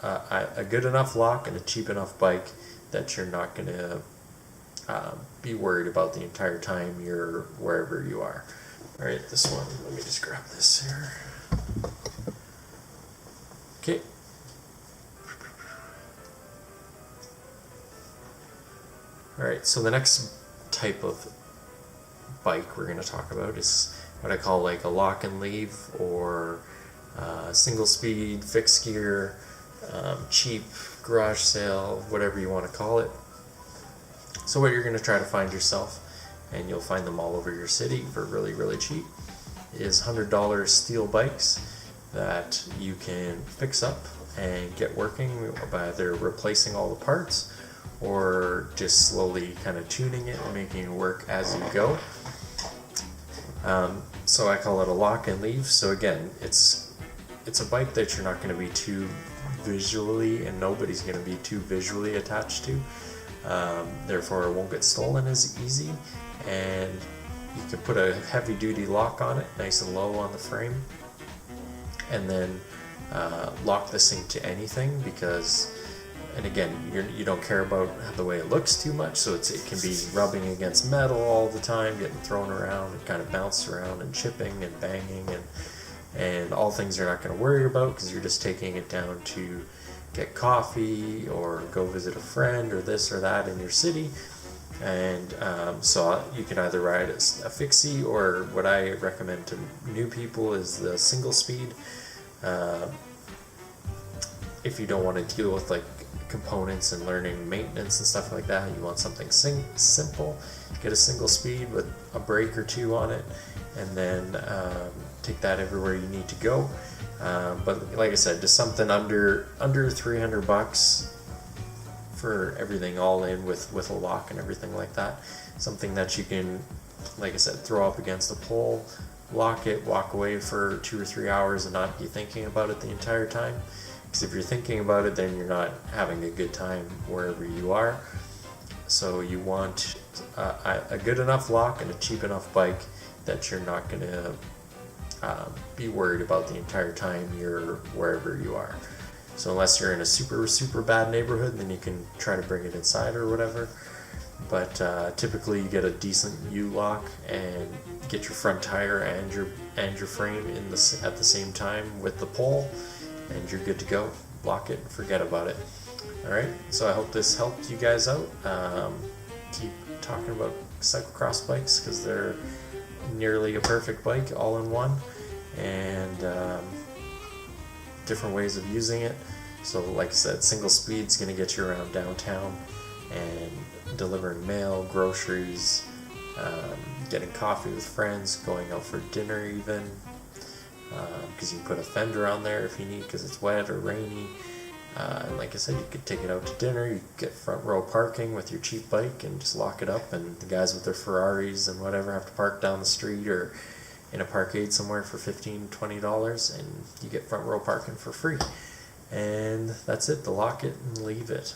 a good enough lock and a cheap enough bike that you're not going to be worried about the entire time you're wherever you are. All right, this one, let me just grab this here. Okay. All right, so the next type of bike we're going to talk about is what I call like a lock and leave, or single speed, fixed gear, cheap, garage sale, whatever you want to call it. So what you're going to try to find yourself, and you'll find them all over your city for really, really cheap, is $100 steel bikes that you can fix up and get working by either replacing all the parts or just slowly kind of tuning it and making it work as you go. So I call it a lock and leave. So again, it's a bike that you're not going to be too visually, and nobody's going to be too visually attached to. Therefore, it won't get stolen as easy, and you can put a heavy duty lock on it, nice and low on the frame, and then lock this thing to anything, because, and again, you don't care about the way it looks too much, so it can be rubbing against metal all the time, getting thrown around and kind of bounced around and chipping and banging, and all things you're not going to worry about because you're just taking it down to get coffee or go visit a friend or this or that in your city. And so you can either ride a fixie, or what I recommend to new people is the single speed. If you don't want to deal with like components and learning maintenance and stuff like that, you want something simple, get a single speed with a brake or two on it, and then take that everywhere you need to go. But like I said, just something under $300 for everything all in, with a lock and everything like that. Something that you can, like I said, throw up against a pole, lock it, walk away for 2 or 3 hours and not be thinking about it the entire time. Because if you're thinking about it, then you're not having a good time wherever you are. So you want a good enough lock and a cheap enough bike that you're not going to be worried about the entire time you're wherever you are. So unless you're in a super, super bad neighborhood, then you can try to bring it inside or whatever. But typically you get a decent U-lock and get your front tire and your frame at the same time with the pole, and you're good to go. Lock it and forget about it. Alright, so I hope this helped you guys out. Keep talking about cyclocross bikes because they're nearly a perfect bike all in one, and different ways of using it. So like I said, single speed's going to get you around downtown and delivering mail, groceries, getting coffee with friends, going out for dinner even, because you can put a fender on there if you need, because it's wet or rainy. And like I said, you could take it out to dinner, you could get front row parking with your cheap bike and just lock it up, and the guys with their Ferraris and whatever have to park down the street or in a parkade somewhere for $15-$20, and you get front row parking for free. And that's it, to lock it and leave it.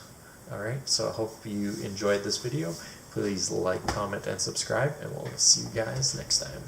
Alright, so I hope you enjoyed this video. Please like, comment, and subscribe, and we'll see you guys next time.